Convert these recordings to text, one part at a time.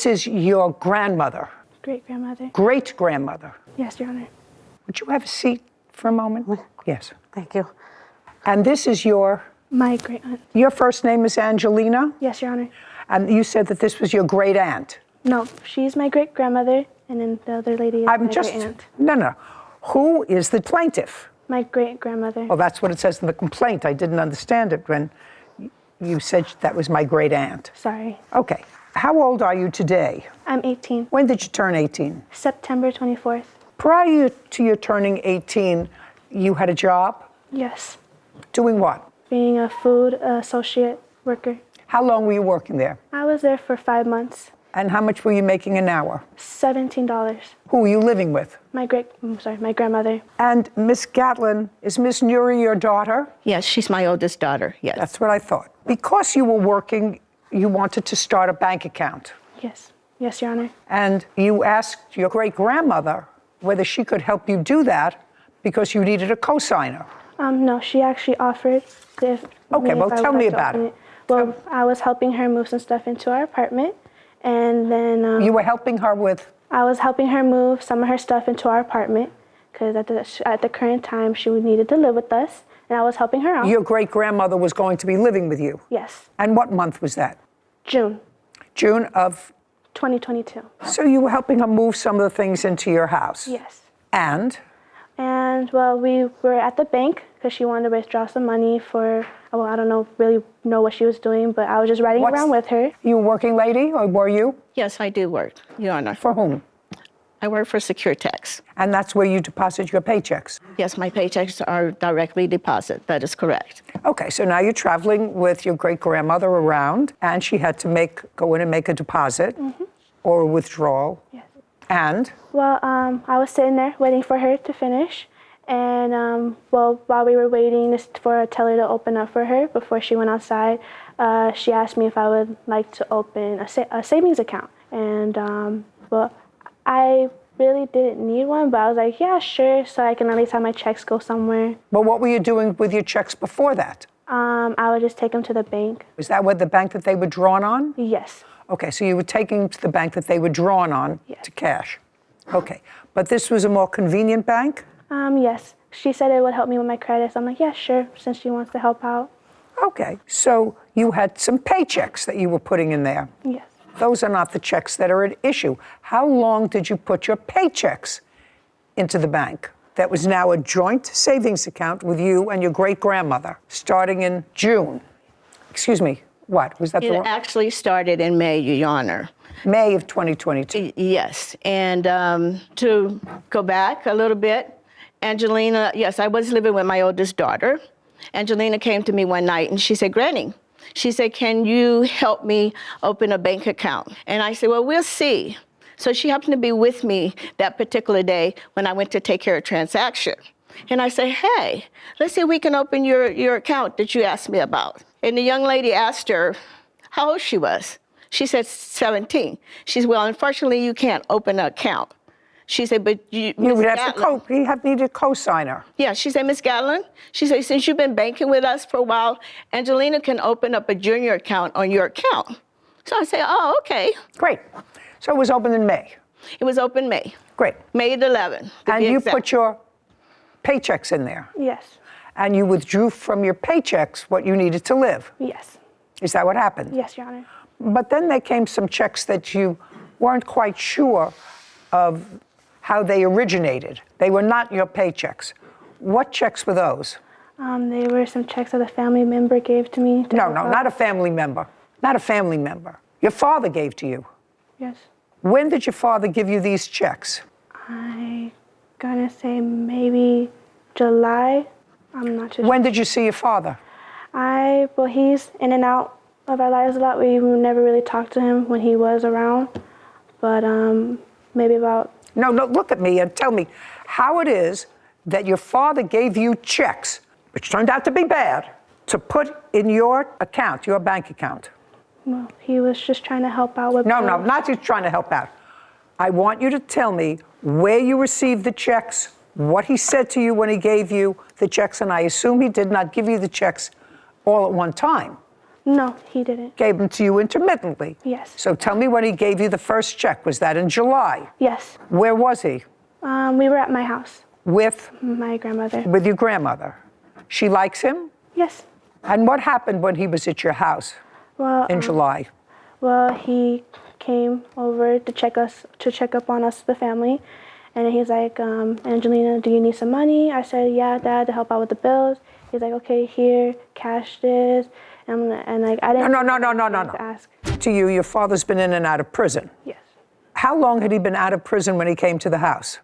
This is your grandmother. Great-grandmother. Great-grandmother. Yes, Your Honor. Would you have a seat for a moment? Yes. Thank you. And this is My great-aunt. your first name is Angelina? Yes, Your Honor. And you said that this was your great-aunt. No, she's my great-grandmother, and then the other lady is my great-aunt. No. Who is the plaintiff? My great-grandmother. Well, that's what it says in the complaint. I didn't understand it when you said that was my great-aunt. Sorry. Okay. How old are you today? I'm 18. When did you turn 18? September 24th. Prior to your turning 18, you had a job? Yes. Doing what? Being a food associate worker. How long were you working there? I was there for 5 months. And how much were you making an hour? $17. Who were you living with? My grandmother. And Miss Gatlin, is Miss Nuri your daughter? Yes, she's my oldest daughter, yes. That's what I thought. Because you were working, you wanted to start a bank account. Yes. Yes, Your Honor. And you asked your great-grandmother whether she could help you do that because you needed a cosigner. No, she actually offered if. Okay, well, tell me about it. Well, I was helping her move some stuff into our apartment, and then. You were helping her with? I was helping her move some of her stuff into our apartment because at the current time she needed to live with us, and I was helping her out. Your great-grandmother was going to be living with you? Yes. And what month was that? June. June of? 2022. So you were helping her move some of the things into your house? Yes. And? And, well, we were at the bank because she wanted to withdraw some money for, well, I don't really know what she was doing, but I was just riding around with her. You a working lady, or were you? Yes, I do work, Your Honor. For whom? I work for Securitex. And that's where you deposit your paychecks? Yes, my paychecks are directly deposited. That is correct. Okay, so now you're traveling with your great-grandmother around, and she had to go in and make a deposit or a withdrawal. Yes. And? Well, I was sitting there waiting for her to finish. And, well, while we were waiting for a teller to open up for her before she went outside, she asked me if I would like to open a savings account. And, well, I really didn't need one, but I was like, yeah, sure, so I can at least have my checks go somewhere. Well, what were you doing with your checks before that? I would just take them to the bank. Was that the bank that they were drawn on? Yes. Okay, so you were taking to the bank that they were drawn on to cash. Okay, but this was a more convenient bank? Yes. She said it would help me with my credit, so I'm like, yeah, sure, since she wants to help out. Okay, so you had some paychecks that you were putting in there? Yes. Those are not the checks that are at issue. How long did you put your paychecks into the bank? That was now a joint savings account with you and your great-grandmother, starting in June. Excuse me, what? Was that It actually started in May, Your Honor. May of 2022. Yes, and to go back a little bit, Angelina, yes, I was living with my oldest daughter. Angelina came to me one night and she said, Granny, she said, can you help me open a bank account? And I said, well, we'll see. So she happened to be with me that particular day when I went to take care of a transaction. And I said, hey, let's see if we can open your account that you asked me about. And the young lady asked her how old she was. She said 17. She said, well, unfortunately, you can't open an account. She said, but you would have to need a cosigner. Yeah, she said, Miss Gatlin, she said, since you've been banking with us for a while, Angelina can open up a junior account on your account. So I said, oh, okay. Great. So it was opened in May? It was open May. Great. May the 11th. And you put your paychecks in there? Yes. And you withdrew from your paychecks what you needed to live? Yes. Is that what happened? Yes, Your Honor. But then there came some checks that you weren't quite sure of how they originated. They were not your paychecks. What checks were those? They were some checks that a family member gave to me. No, not a family member. Not a family member. Your father gave to you. Yes. When did your father give you these checks? I'm gonna say maybe July. I'm not too sure. When did you see your father? Well, he's in and out of our lives a lot. We never really talked to him when he was around, but maybe about... No, look at me and tell me how it is that your father gave you checks, which turned out to be bad, to put in your account, your bank account. Well, he was just trying to help out with... No, not just trying to help out. I want you to tell me where you received the checks, what he said to you when he gave you the checks, and I assume he did not give you the checks all at one time. No, he didn't. Gave them to you intermittently? Yes. So tell me when he gave you the first check. Was that in July? Yes. Where was he? We were at my house. With? My grandmother. With your grandmother. She likes him? Yes. And what happened when he was at your house Well, in July? Well, he came over to check up on us, the family, and he's like, Angelina, do you need some money? I said, yeah, Dad, to help out with the bills. He's like, okay, here, cash this, and like I didn't. No. Ask. To you, your father's been in and out of prison. Yes. How long had he been out of prison when he came to the house?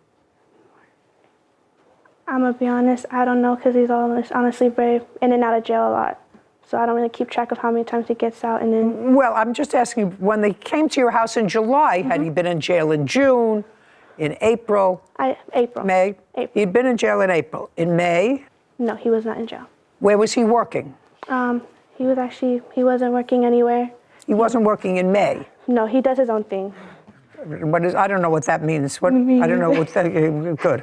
I'm gonna be honest, I don't know, because he's honestly very in and out of jail a lot. So I don't really keep track of how many times he gets out and then. Well, I'm just asking, when they came to your house in July, had he been in jail in June, in April? April. May? April. He'd been in jail in April. In May? No, he was not in jail. Where was he working? He wasn't working anywhere. He wasn't working in May. No, he does his own thing. I don't know what that means. I don't know what that, good.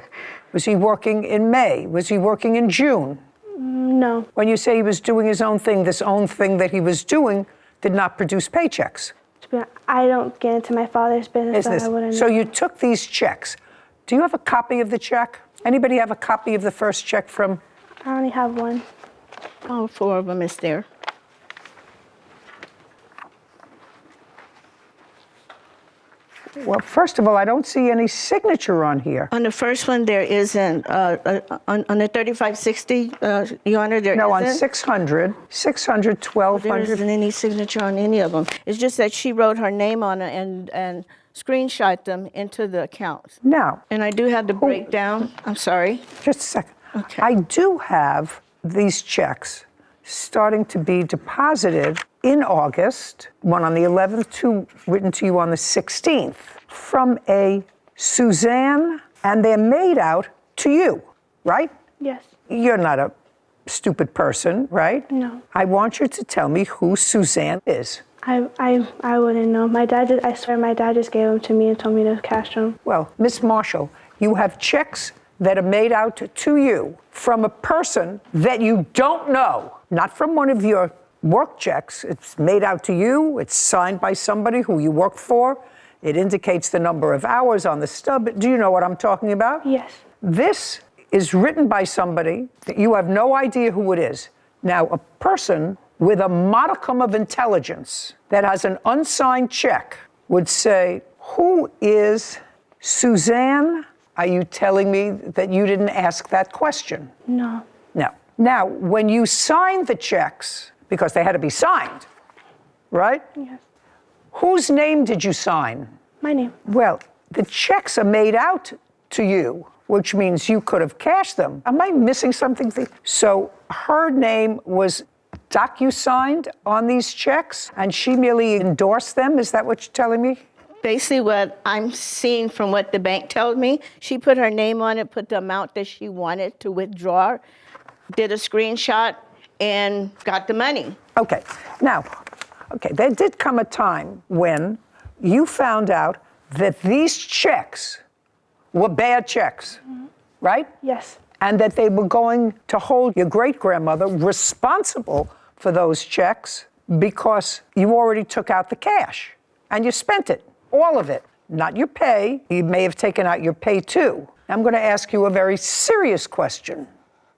Was he working in May? Was he working in June? No. When you say he was doing his own thing, this own thing that he was doing did not produce paychecks. I don't get into my father's business, so I wouldn't know. So you took these checks. Do you have a copy of the check? Anybody have a copy of the first check from? I only have one. All four of them is there. Well, first of all, I don't see any signature on here. On the first one, there isn't. On the 3560, Your Honor, there isn't. No, on 600, 1200. There isn't any signature on any of them. It's just that she wrote her name on it and screenshot them into the accounts. Now. And I do have the breakdown. I'm sorry. Just a second. Okay. I do have these checks starting to be deposited in August, one on the 11th, two written to you on the 16th, from a Suzanne, and they're made out to you, right? Yes. You're not a stupid person, right? No. I want you to tell me who Suzanne is. I wouldn't know. I swear my dad just gave them to me and told me to cash them. Well, Miss Marshall, you have checks that are made out to you from a person that you don't know, not from one of your work checks. It's made out to you. It's signed by somebody who you work for. It indicates the number of hours on the stub. Do you know what I'm talking about? Yes. This is written by somebody that you have no idea who it is. Now, a person with a modicum of intelligence that has an unsigned check would say, who is Suzanne? Are you telling me that you didn't ask that question? No. No. Now, when you signed the checks, because they had to be signed, right? Yes. Whose name did you sign? My name. Well, the checks are made out to you, which means you could have cashed them. Am I missing something? So her name was docu-signed on these checks, and she merely endorsed them? Is that what you're telling me? Basically, what I'm seeing from what the bank tells me, she put her name on it, put the amount that she wanted to withdraw, did a screenshot, and got the money. Okay. Now, there did come a time when you found out that these checks were bad checks, right? Yes. And that they were going to hold your great-grandmother responsible for those checks because you already took out the cash and you spent it, all of it, not your pay. You may have taken out your pay too. I'm going to ask you a very serious question.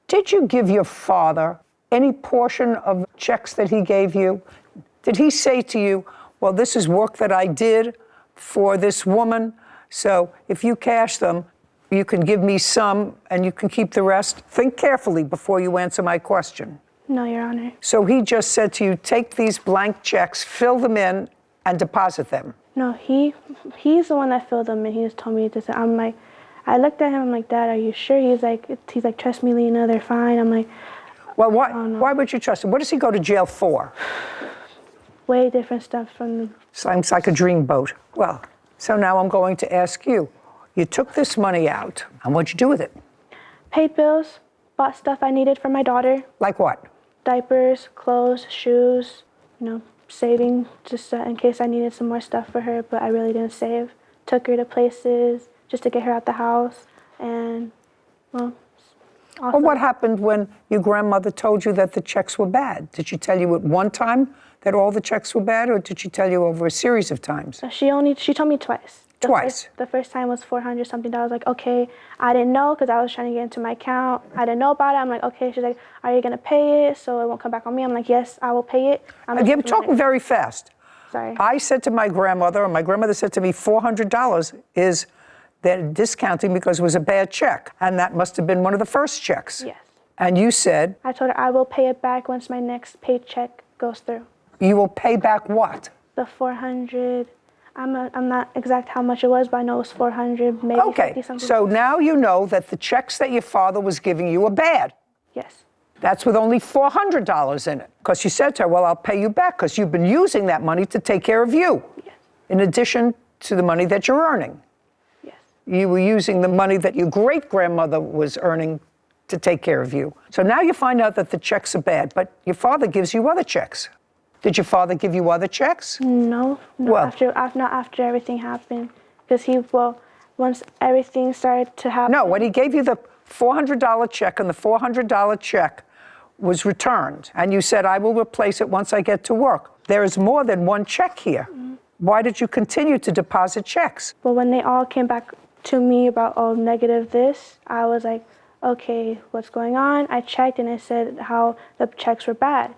Did you give your father any portion of checks that he gave you? Did he say to you, well, this is work that I did for this woman, so if you cash them, you can give me some and you can keep the rest? Think carefully before you answer my question. No, Your Honor. So he just said to you, take these blank checks, fill them in, and deposit them. No, he's the one that filled them, and he just told me to say. I'm like, I looked at him. I'm like, Dad, are you sure? He's like, trust me, Lena, they're fine. I'm like, well, why? Oh, no. Why would you trust him? What does he go to jail for? way different stuff from the. Sounds like a dreamboat. Well, so now I'm going to ask you. You took this money out, and what'd you do with it? Paid bills, bought stuff I needed for my daughter. Like what? Diapers, clothes, shoes, saving just in case I needed some more stuff for her, but I really didn't save. Took her to places just to get her out the house, and, well. Well, what happened when your grandmother told you that the checks were bad? Did she tell you at one time that all the checks were bad, or did she tell you over a series of times? She told me twice. The first time was $400 something. I was like, okay, I didn't know because I was trying to get into my account. I didn't know about it. I'm like, okay. She's like, are you gonna pay it so it won't come back on me? I'm like, yes, I will pay it. You're talking very fast. Sorry. I said to my grandmother, and my grandmother said to me, $400 is they're discounting because it was a bad check, and that must have been one of the first checks. Yes. And you said? I told her I will pay it back once my next paycheck goes through. You will pay back what? The 400. I'm not exact how much it was, but I know it was 400, maybe 50 something. So now you know that the checks that your father was giving you are bad. Yes. That's with only $400 in it. Because you said to her, well, I'll pay you back because you've been using that money to take care of you. Yes. In addition to the money that you're earning. Yes. You were using the money that your great-grandmother was earning to take care of you. So now you find out that the checks are bad, but your father gives you other checks. Did your father give you other checks? No, not after everything happened. Because once everything started to happen. No, when he gave you the $400 check and the $400 check was returned, and you said, I will replace it once I get to work. There is more than one check here. Mm-hmm. Why did you continue to deposit checks? Well, when they all came back to me about, oh, negative this, I was like, okay, what's going on? I checked and it said how the checks were bad.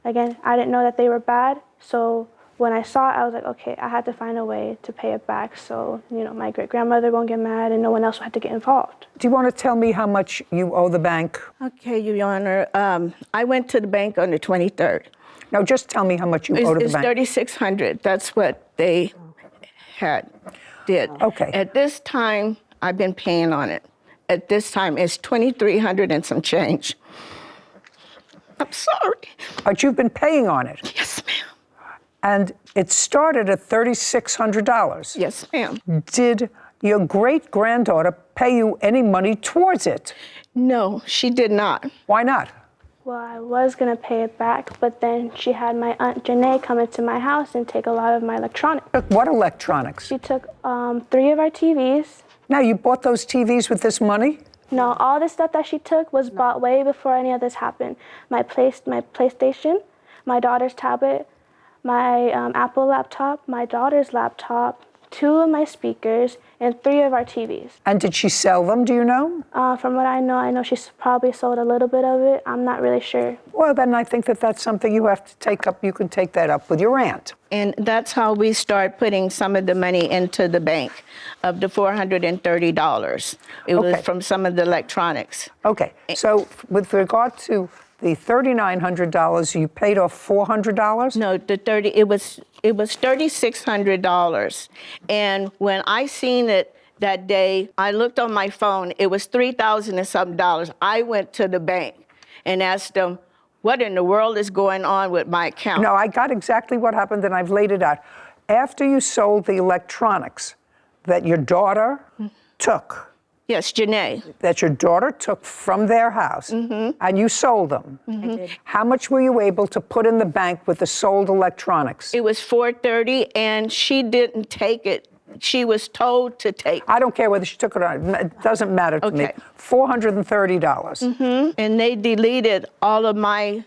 Again, I didn't know that they were bad, so when I saw it, I was like, okay, I had to find a way to pay it back so, my great-grandmother won't get mad and no one else will have to get involved. Do you want to tell me how much you owe the bank? Okay, Your Honor. I went to the bank on the 23rd. No, just tell me how much you owe to the bank. It's $3,600. That's what they did. Okay. At this time, I've been paying on it. At this time, it's $2,300 and some change. I'm sorry. But you've been paying on it. Yes, ma'am. And it started at $3,600. Yes, ma'am. Did your great-granddaughter pay you any money towards it? No, she did not. Why not? Well, I was going to pay it back, but then she had my Aunt Janae come into my house and take a lot of my electronics. What electronics? She took 3 of our TVs. Now, you bought those TVs with this money? No, all the stuff that she took was bought way before any of this happened. My PlayStation, my daughter's tablet, my Apple laptop, my daughter's laptop, 2 of my speakers, and 3 of our TVs. And did she sell them, do you know? From what I know she's probably sold a little bit of it. I'm not really sure. Well, then I think that that's something you have to take up. You can take that up with your aunt. And that's how we start putting some of the money into the bank of the $430. It was from some of the electronics. Okay, so with regard to the $3,900, you paid off $400? No, it was $3,600. And when I seen it that day, I looked on my phone, it was $3,000 and something. I went to the bank and asked them, what in the world is going on with my account? No, I got exactly what happened and I've laid it out. After you sold the electronics that your daughter took. Yes, Janae. That your daughter took from their house and you sold them. How much were you able to put in the bank with the sold electronics? It was $430 and she didn't take it. She was told to take it. I don't care whether she took it or not. It doesn't matter to me. $430. And they deleted all of my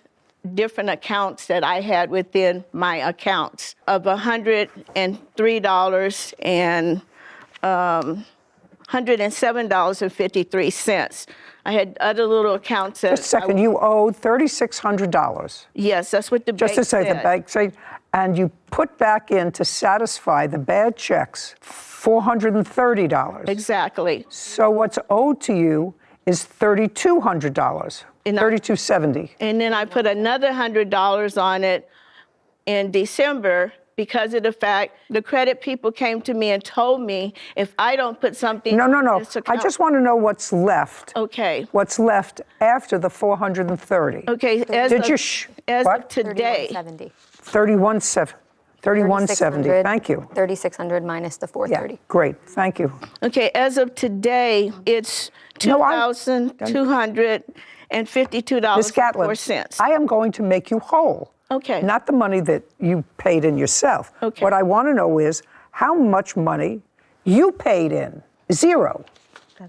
different accounts that I had within my accounts of $103 and $107.53. I had other little accounts that... Just a second, you owed $3,600. Yes, that's what the bank said. Just to say, the bank said, and you put back in to satisfy the bad checks $430. Exactly. So what's owed to you is $3,200, $3,270. And then I put another $100 on it in December because of the fact the credit people came to me and told me if I don't put something No. in this account. I just want to know what's left. Okay. What's left after the $430. Okay. As of today. 3170. Thank you. 3,600 minus the 430. Yeah, great. Thank you. Okay. As of today, it's $2,252.04. Ms. Gatlin, I am going to make you whole. Okay. Not the money that you paid in yourself. Okay. What I want to know is how much money you paid in. Zero.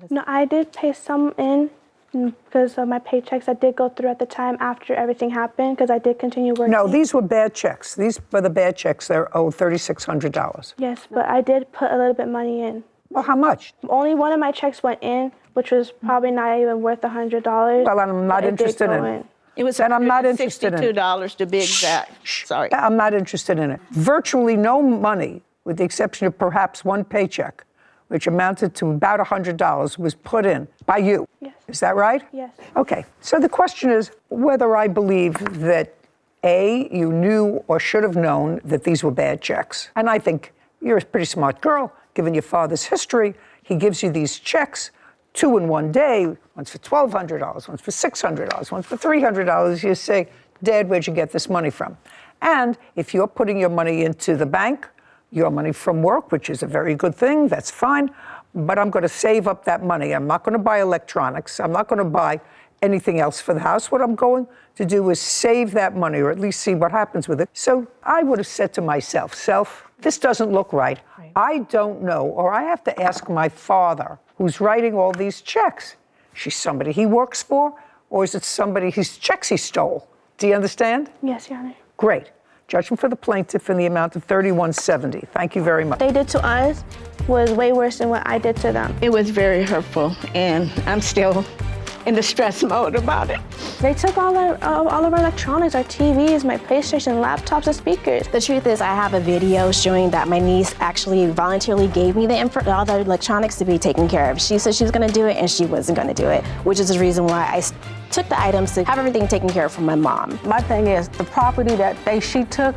No, I did pay some in. because of my paychecks that did go through at the time after everything happened, because I did continue working. No, these were bad checks. These were the bad checks. They're owed $3,600. Yes, but I did put a little bit money in. Well, how much? Only one of my checks went in, which was probably not even worth $100. Well, I'm not interested in it. It was Then I'm not interested in it. $62 to be exact. Sorry. I'm not interested in it. Virtually no money, with the exception of perhaps one paycheck, which amounted to about $100, was put in by you. Yes. Is that right? Yes. Okay. So the question is whether I believe that, A, you knew or should have known that these were bad checks. And I think you're a pretty smart girl, given your father's history. He gives you these checks, 2 in one day, one's for $1,200, one's for $600, one's for $300. You say, Dad, where'd you get this money from? And if you're putting your money into the bank, your money from work, which is a very good thing, that's fine, but I'm going to save up that money. I'm not going to buy electronics. I'm not going to buy anything else for the house. What I'm going to do is save that money, or at least see what happens with it. So I would have said to myself, this doesn't look right. I don't know, or I have to ask my father, who's writing all these checks. She's somebody he works for, or is it somebody whose checks he stole? Do you understand? Yes, Your Honor. Great. Judgment for the plaintiff in the amount of $31.70. Thank you very much. What they did to us was way worse than what I did to them. It was very hurtful, and I'm still in the stress mode about it. They took all of our electronics, our TVs, my PlayStation, laptops, and speakers. The truth is, I have a video showing that my niece actually voluntarily gave me all the electronics to be taken care of. She said she was going to do it, and she wasn't going to do it, which is the reason why I took the items to have everything taken care of from my mom. My thing is, the property that she took,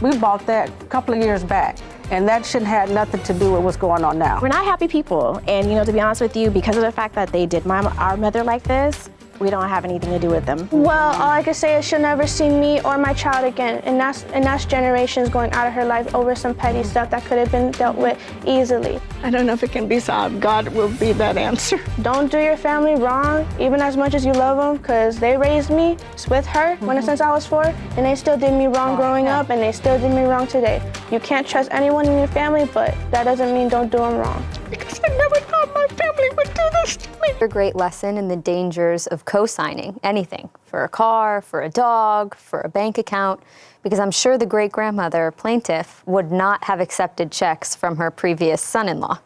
we bought that a couple of years back. And that shouldn't have nothing to do with what's going on now. We're not happy people. And, to be honest with you, because of the fact that they did our mother like this, we don't have anything to do with them. Well, all I can say is she'll never see me or my child again. And that's generations going out of her life over some petty stuff that could have been dealt with easily. I don't know if it can be solved. God will be that answer. Don't do your family wrong, even as much as you love them, because they raised me with her since I was 4, and they still did me wrong growing up, and they still did me wrong today. You can't trust anyone in your family, but that doesn't mean don't do them wrong. Because I never thought my family would do this to me. A great lesson in the dangers of co-signing anything for a car, for a dog, for a bank account, because I'm sure the great-grandmother plaintiff would not have accepted checks from her previous son-in-law,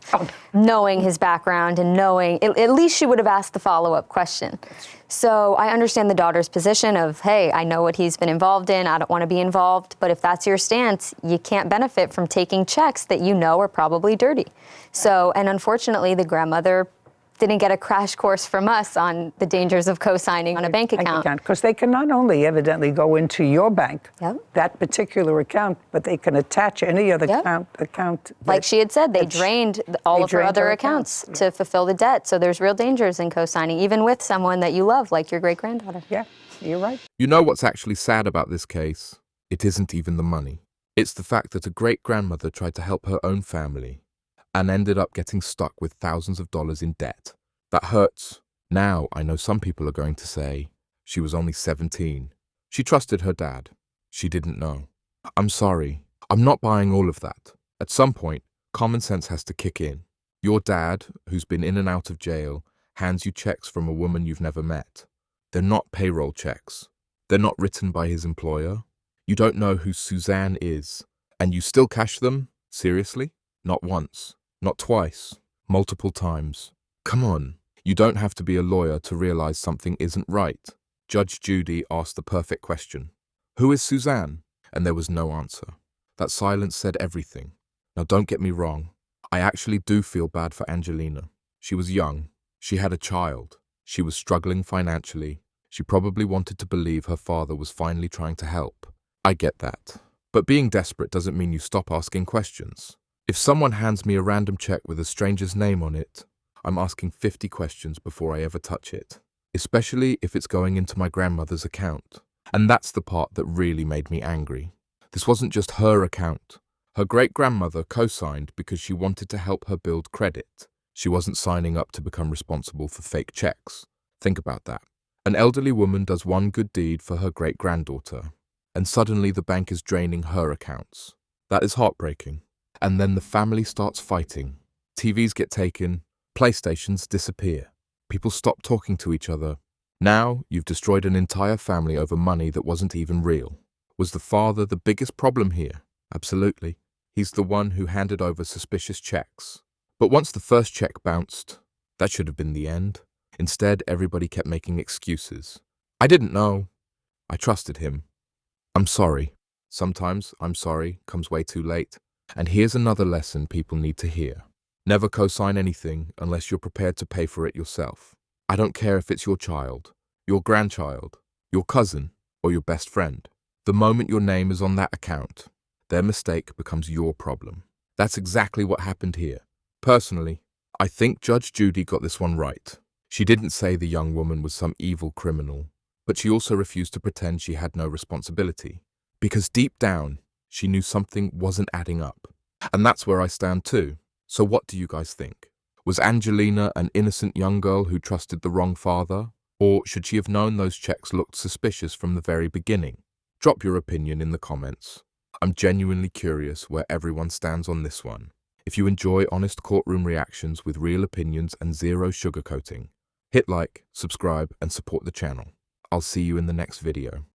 knowing his background and knowing, at least she would have asked the follow-up question. So I understand the daughter's position of, hey, I know what he's been involved in, I don't want to be involved, but if that's your stance, you can't benefit from taking checks that you know are probably dirty. So, and unfortunately, the grandmother didn't get a crash course from us on the dangers of co-signing on a bank account. Because they can not only evidently go into your bank, Yep. that particular account, but they can attach any other Yep. account. Like she had said, they drained all of her drained other her accounts to fulfill the debt. So there's real dangers in co-signing, even with someone that you love, like your great-granddaughter. Yeah, you're right. You know what's actually sad about this case? It isn't even the money. It's the fact that a great-grandmother tried to help her own family and ended up getting stuck with thousands of dollars in debt. That hurts. Now I know some people are going to say, she was only 17. She trusted her dad. She didn't know. I'm sorry. I'm not buying all of that. At some point, common sense has to kick in. Your dad, who's been in and out of jail, hands you checks from a woman you've never met. They're not payroll checks. They're not written by his employer. You don't know who Suzanne is. And you still cash them? Seriously? Not once. Not twice. Multiple times. Come on. You don't have to be a lawyer to realize something isn't right. Judge Judy asked the perfect question. Who is Suzanne? And there was no answer. That silence said everything. Now don't get me wrong. I actually do feel bad for Angelina. She was young. She had a child. She was struggling financially. She probably wanted to believe her father was finally trying to help. I get that. But being desperate doesn't mean you stop asking questions. If someone hands me a random check with a stranger's name on it, I'm asking 50 questions before I ever touch it, especially if it's going into my grandmother's account. And that's the part that really made me angry. This wasn't just her account. Her great-grandmother co-signed because she wanted to help her build credit. She wasn't signing up to become responsible for fake checks. Think about that. An elderly woman does one good deed for her great-granddaughter, and suddenly the bank is draining her accounts. That is heartbreaking. And then the family starts fighting. TVs get taken. PlayStations disappear. People stopped talking to each other. Now, you've destroyed an entire family over money that wasn't even real. Was the father the biggest problem here? Absolutely. He's the one who handed over suspicious checks. But once the first check bounced, that should have been the end. Instead, everybody kept making excuses. I didn't know. I trusted him. I'm sorry. Sometimes I'm sorry comes way too late. And here's another lesson people need to hear. Never co-sign anything unless you're prepared to pay for it yourself. I don't care if it's your child, your grandchild, your cousin, or your best friend. The moment your name is on that account, their mistake becomes your problem. That's exactly what happened here. Personally, I think Judge Judy got this one right. She didn't say the young woman was some evil criminal, but she also refused to pretend she had no responsibility. Because deep down, she knew something wasn't adding up. And that's where I stand too. So what do you guys think? Was Angelina an innocent young girl who trusted the wrong father? Or should she have known those checks looked suspicious from the very beginning? Drop your opinion in the comments. I'm genuinely curious where everyone stands on this one. If you enjoy honest courtroom reactions with real opinions and zero sugarcoating, hit like, subscribe, and support the channel. I'll see you in the next video.